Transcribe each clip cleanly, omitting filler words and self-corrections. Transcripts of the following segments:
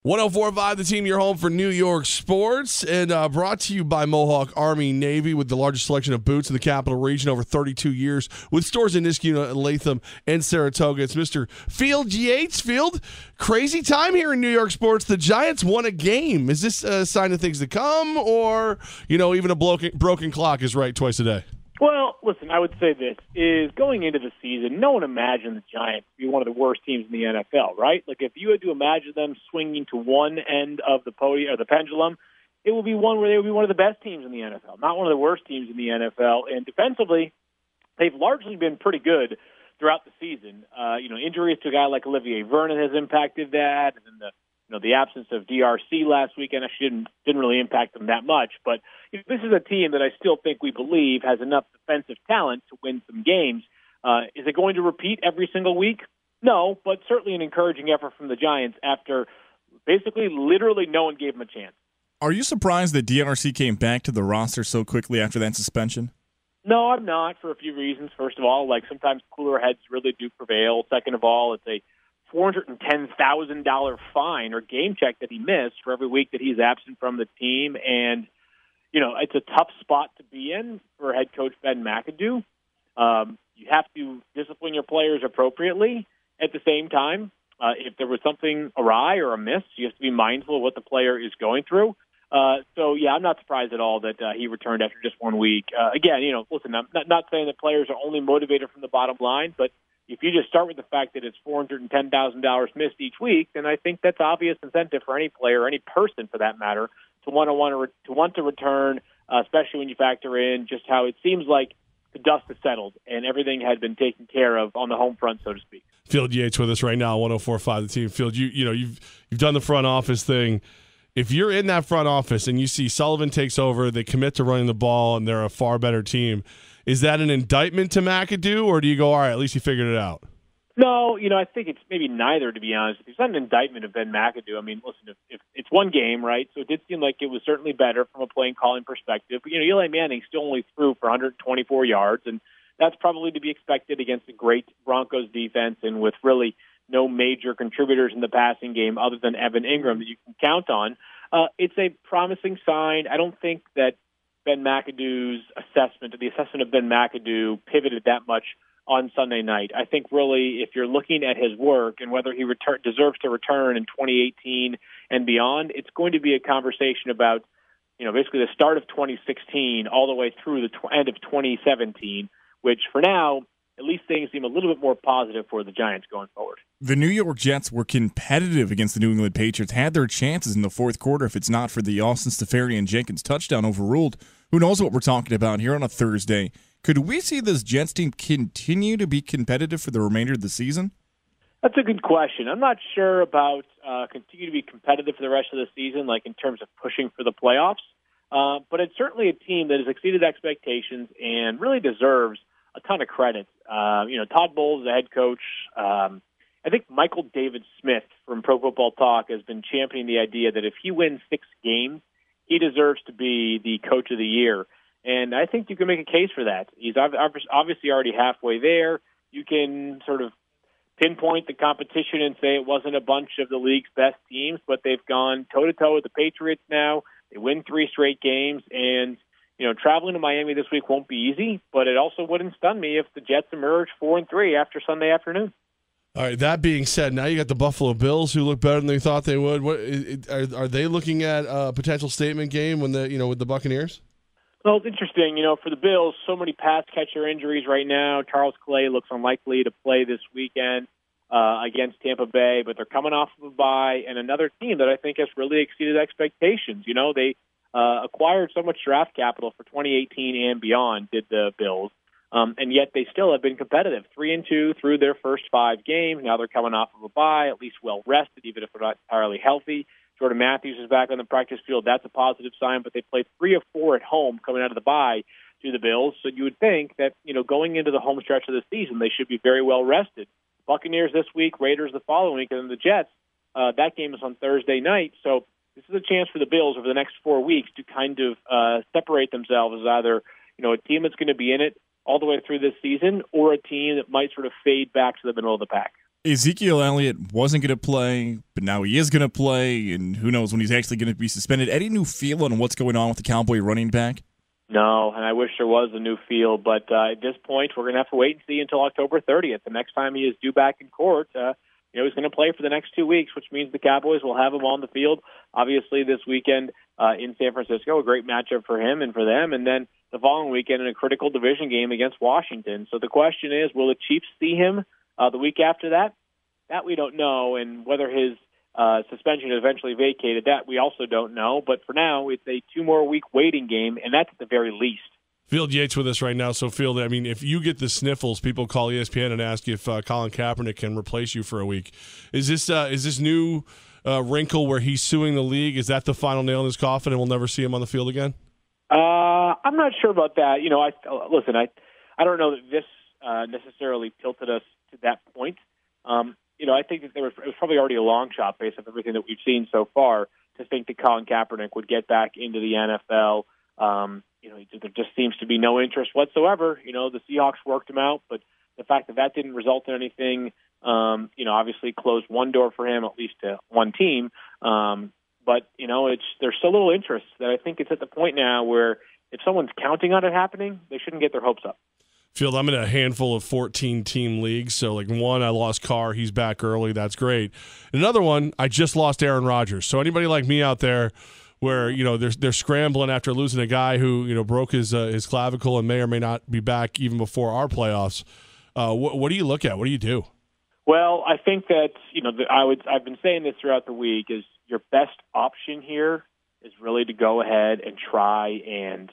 104.5 The Team, your home for New York sports, and brought to you by Mohawk Army Navy, with the largest selection of boots in the capital region, over 32 years, with stores in Niskuna, Latham, and Saratoga. It's Mr. Field Yates. Field, crazy time here in New York sports. The Giants won a game. Is this a sign of things to come, or, even a broken clock is right twice a day? Well, listen, I would say this, is going into the season, no one imagined the Giants to be one of the worst teams in the NFL, right? Like, if you had to imagine them swinging to one end of the podium or the pendulum, it would be one where they would be one of the best teams in the NFL, not one of the worst teams in the NFL. And defensively, they've largely been pretty good throughout the season. Injuries to a guy like Olivier Vernon has impacted that, and then the absence of DRC last weekend actually didn't really impact them that much. But this is a team that I still think we believe has enough defensive talent to win some games. Is it going to repeat every single week? No, but certainly an encouraging effort from the Giants after basically literally no one gave them a chance. Are you surprised that DRC came back to the roster so quickly after that suspension? No, I'm not, for a few reasons. First of all, sometimes cooler heads really do prevail. Second of all, it's a $410,000 fine or game check that he missed for every week that he's absent from the team. And, it's a tough spot to be in for head coach Ben McAdoo. You have to discipline your players appropriately. At the same time, if there was something awry or amiss, you have to be mindful of what the player is going through. I'm not surprised at all that he returned after just 1 week. Listen, I'm not saying that players are only motivated from the bottom line, but if you just start with the fact that it's $410,000 missed each week, then I think that's obvious incentive for any player, any person for that matter, to want to return, especially when you factor in just how it seems like the dust has settled and everything had been taken care of on the home front, so to speak. Field Yates with us right now, 104.5 The Team. Field, you've done the front office thing. If you're in that front office and you see Sullivan takes over, they commit to running the ball, and they're a far better team, is that an indictment to McAdoo, or do you go, all right, at least he figured it out? No, I think it's maybe neither, to be honest. It's not an indictment of Ben McAdoo. I mean, listen, if it's one game, right, so it did seem like it was certainly better from a playing-calling perspective. But, Eli Manning still only threw for 124 yards, and that's probably to be expected against a great Broncos defense and with really no major contributors in the passing game other than Evan Ingram that you can count on. It's a promising sign. I don't think that Ben McAdoo's assessment, the assessment of Ben McAdoo, pivoted that much on Sunday night. I think really if you're looking at his work and whether he deserves to return in 2018 and beyond, it's going to be a conversation about, basically the start of 2016 all the way through the end of 2017, which for now, at least things seem a little bit more positive for the Giants going forward. The New York Jets were competitive against the New England Patriots, had their chances in the fourth quarter if it's not for the Austin Seferian-Jenkins touchdown overruled. Who knows what we're talking about here on a Thursday? Could we see this Jets team continue to be competitive for the remainder of the season? That's a good question. I'm not sure about continue to be competitive for the rest of the season, like in terms of pushing for the playoffs. But it's certainly a team that has exceeded expectations and really deserves a ton of credit. Todd Bowles, the head coach, I think Michael David Smith from Pro Football Talk has been championing the idea that if he wins 6 games, he deserves to be the coach of the year. And I think you can make a case for that. He's obviously already halfway there. You can sort of pinpoint the competition and say it wasn't a bunch of the league's best teams, but they've gone toe-to-toe with the Patriots now. They win 3 straight games, and traveling to Miami this week won't be easy, but it also wouldn't stun me if the Jets emerge 4-3 after Sunday afternoon. All right, that being said, now you got the Buffalo Bills who look better than they thought they would. Are they looking at a potential statement game with the Buccaneers? Well, it's interesting. For the Bills, so many pass catcher injuries right now. Charles Clay looks unlikely to play this weekend against Tampa Bay, but they're coming off of a bye, and another team that I think has really exceeded expectations. They acquired so much draft capital for 2018 and beyond, did the Bills. And yet they still have been competitive, 3-2 through their first 5 games. Now they're coming off of a bye, at least well-rested, even if they're not entirely healthy. Jordan Matthews is back on the practice field. That's a positive sign, but they played 3 of 4 at home coming out of the bye to the Bills. So you would think that, going into the home stretch of the season, they should be very well-rested. Buccaneers this week, Raiders the following week, and then the Jets. That game is on Thursday night. So this is a chance for the Bills over the next 4 weeks to kind of separate themselves as either, a team that's going to be in it all the way through this season or a team that might sort of fade back to the middle of the pack. Ezekiel Elliott wasn't going to play, but now he is going to play, and who knows when he's actually going to be suspended. Any new feel on what's going on with the Cowboy running back? No, and I wish there was a new feel, but at this point, we're going to have to wait and see until October 30th. The next time he is due back in court, he's going to play for the next 2 weeks, which means the Cowboys will have him on the field, obviously, this weekend in San Francisco, a great matchup for him and for them, and then the following weekend in a critical division game against Washington. So the question is, will the Chiefs see him the week after that? That we don't know, and whether his suspension is eventually vacated, that we also don't know. But for now, it's a 2-more-week waiting game, and that's at the very least. Field Yates with us right now. So, Field, I mean, if you get the sniffles, people call ESPN and ask if Colin Kaepernick can replace you for a week. Is this new wrinkle where he's suing the league? Is that the final nail in his coffin, and we'll never see him on the field again? I'm not sure about that. I don't know that this necessarily tilted us to that point. I think that it was probably already a long shot based on everything that we've seen so far to think that Colin Kaepernick would get back into the NFL. There just seems to be no interest whatsoever. The Seahawks worked him out, but the fact that didn't result in anything, obviously closed one door for him, at least to one team. But there's so little interest that I think it's at the point now where if someone's counting on it happening, they shouldn't get their hopes up. Field, I'm in a handful of 14-team leagues. So, one, I lost Carr. He's back early. That's great. Another one, I just lost Aaron Rodgers. So anybody like me out there where, they're scrambling after losing a guy who, broke his clavicle and may or may not be back even before our playoffs, what do you look at? What do you do? Well, I think that, I've been saying this throughout the week, is your best option here is really to go ahead and try and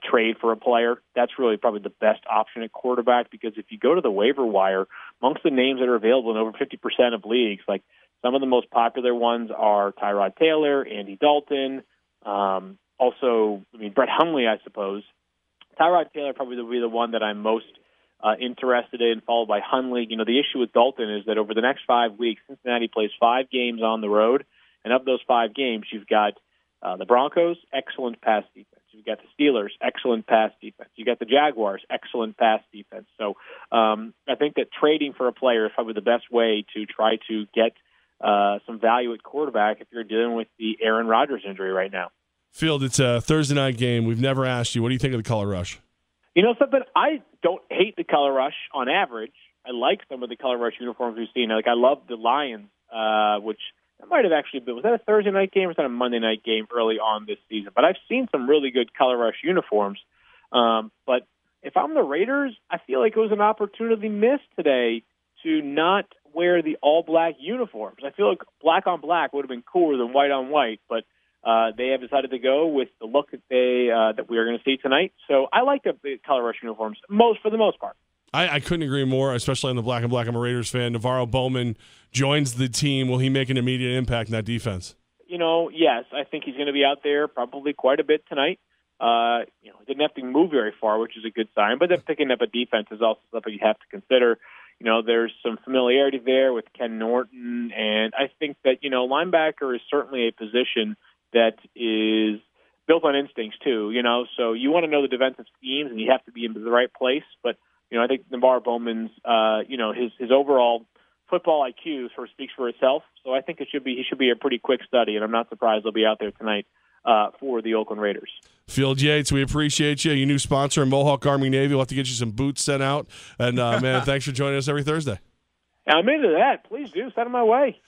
trade for a player. That's really probably the best option at quarterback, because if you go to the waiver wire, amongst the names that are available in over 50% of leagues, like some of the most popular ones are Tyrod Taylor, Andy Dalton, Brett Hundley, I suppose. Tyrod Taylor probably will be the one that I'm most interested in, followed by Hundley. The issue with Dalton is that over the next 5 weeks, Cincinnati plays 5 games on the road, and of those 5 games, you've got the Broncos, excellent pass defense. You've got the Steelers, excellent pass defense. You got the Jaguars, excellent pass defense. So I think that trading for a player is probably the best way to try to get some value at quarterback if you're dealing with the Aaron Rodgers injury right now. Field, it's a Thursday night game. We've never asked you, what do you think of the color rush? Something, I don't hate the color rush on average. I like some of the color rush uniforms we've seen. I love the Lions, which that might have actually been, was that a Thursday night game or was that a Monday night game early on this season? But I've seen some really good color rush uniforms. But if I'm the Raiders, I feel like it was an opportunity missed today to not wear the all-black uniforms. I feel like black on black would have been cooler than white on white, but they have decided to go with the look that that we are going to see tonight. So I like the color rush uniforms for the most part. I couldn't agree more, especially on the black and black. I'm a Raiders fan. Navarro Bowman joins the team. Will he make an immediate impact in that defense? Yes. I think he's going to be out there probably quite a bit tonight. He didn't have to move very far, which is a good sign. But then picking up a defense is also something you have to consider. There's some familiarity there with Ken Norton. And I think that, linebacker is certainly a position that is built on instincts too, So you want to know the defensive schemes and you have to be in the right place. But I think Navarro Bowman's, his overall football IQ sort of speaks for itself. So I think he should be a pretty quick study, and I'm not surprised he'll be out there tonight for the Oakland Raiders. Field Yates, we appreciate you. Your new sponsor, Mohawk Army Navy. We'll have to get you some boots sent out. And, man, thanks for joining us every Thursday. I'm into that. Please do. Send them my way.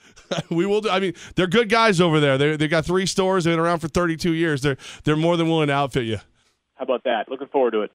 We will do. I mean, they're good guys over there. They've got 3 stores. They've been around for 32 years. They're more than willing to outfit you. How about that? Looking forward to it.